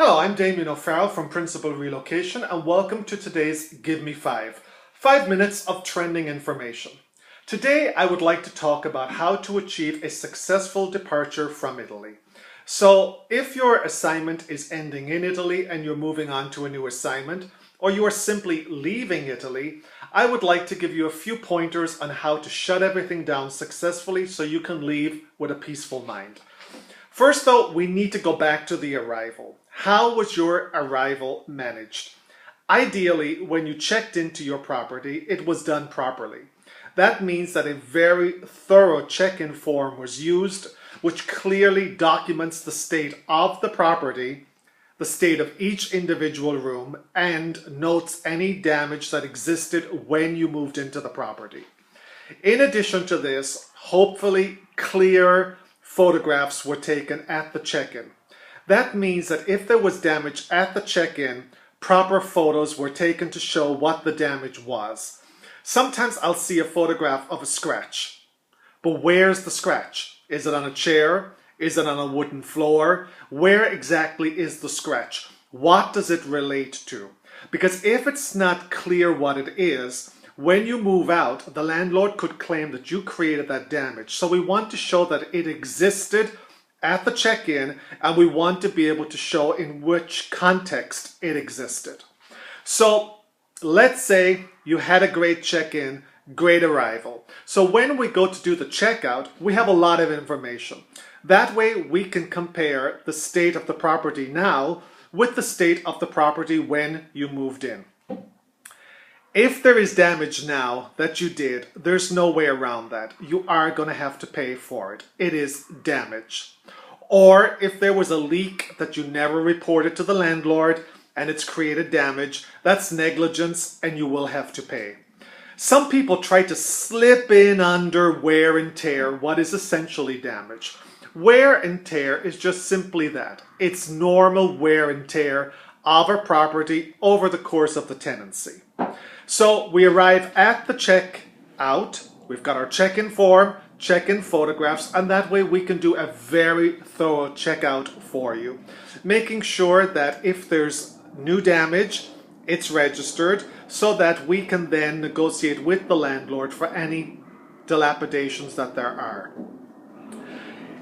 Hello, I'm Damien O'Farrell from Principal Relocation and welcome to today's Give Me 5 minutes of trending information. Today I would like to talk about how to achieve a successful departure from Italy. So if your assignment is ending in Italy and you're moving on to a new assignment, or you are simply leaving Italy, I would like to give you a few pointers on how to shut everything down successfully so you can leave with a peaceful mind. First though, we need to go back to the arrival. How was your arrival managed? Ideally, when you checked into your property, it was done properly. That means that a very thorough check-in form was used, which clearly documents the state of the property, the state of each individual room, and notes any damage that existed when you moved into the property. In addition to this, hopefully clear photographs were taken at the check-in. That means that if there was damage at the check-in, proper photos were taken to show what the damage was. Sometimes I'll see a photograph of a scratch, but where's the scratch? Is it on a chair? Is it on a wooden floor? Where exactly is the scratch? What does it relate to? Because if it's not clear what it is, when you move out, the landlord could claim that you created that damage. So we want to show that it existed at the check-in, and we want to be able to show in which context it existed. So let's say you had a great check-in, great arrival. So when we go to do the checkout, we have a lot of information. That way we can compare the state of the property now with the state of the property when you moved in. If there is damage now that you did, there's no way around that. You are going to have to pay for it. It is damage. Or if there was a leak that you never reported to the landlord and it's created damage, that's negligence and you will have to pay. Some people try to slip in under wear and tear what is essentially damage. Wear and tear is just simply that. It's normal wear and tear of a property over the course of the tenancy. So we arrive at the check-out, we've got our check-in form, check-in photographs, and that way we can do a very thorough checkout for you, making sure that if there's new damage, it's registered so that we can then negotiate with the landlord for any dilapidations that there are.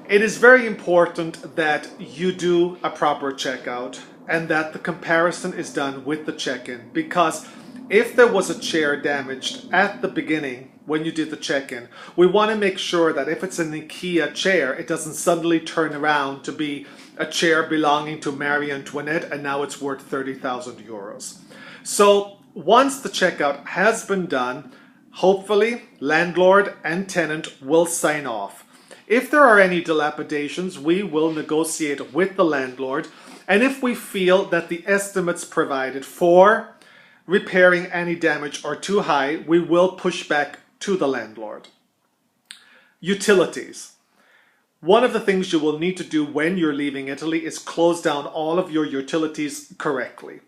It is very important that you do a proper checkout and that the comparison is done with the check-in, because if there was a chair damaged at the beginning when you did the check-in, we want to make sure that if it's an IKEA chair, it doesn't suddenly turn around to be a chair belonging to Marie Antoinette and now it's worth 30,000 euros. So once the checkout has been done, hopefully landlord and tenant will sign off. If there are any dilapidations, we will negotiate with the landlord, and if we feel that the estimates provided for repairing any damage are too high, we will push back to the landlord. Utilities. One of the things you will need to do when you're leaving Italy is close down all of your utilities correctly.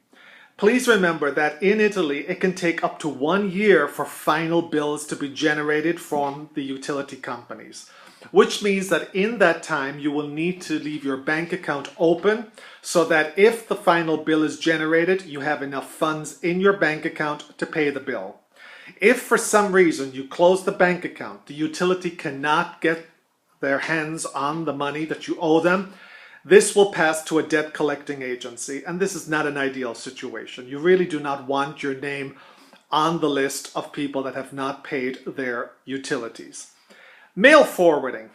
Please remember that in Italy, it can take up to 1 year for final bills to be generated from the utility companies, which means that in that time you will need to leave your bank account open so that if the final bill is generated, you have enough funds in your bank account to pay the bill. If for some reason you close the bank account, the utility cannot get their hands on the money that you owe them, this will pass to a debt collecting agency, and this is not an ideal situation. You really do not want your name on the list of people that have not paid their utilities. Mail forwarding.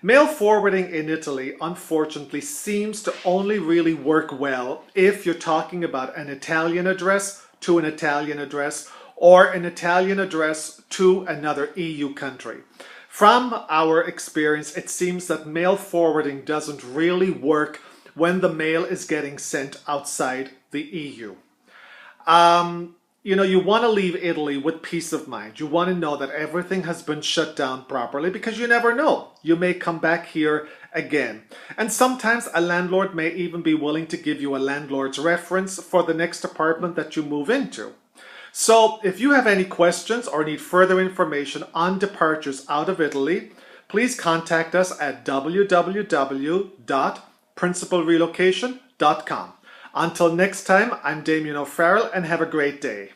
Mail forwarding in Italy, unfortunately, seems to only really work well if you're talking about an Italian address to an Italian address or an Italian address to another EU country. From our experience, it seems that mail forwarding doesn't really work when the mail is getting sent outside the EU. You want to leave Italy with peace of mind. You want to know that everything has been shut down properly, because you never know. You may come back here again. And sometimes a landlord may even be willing to give you a landlord's reference for the next apartment that you move into. So if you have any questions or need further information on departures out of Italy, please contact us at www.principalrelocation.com. Until next time, I'm Damien O'Farrell and have a great day.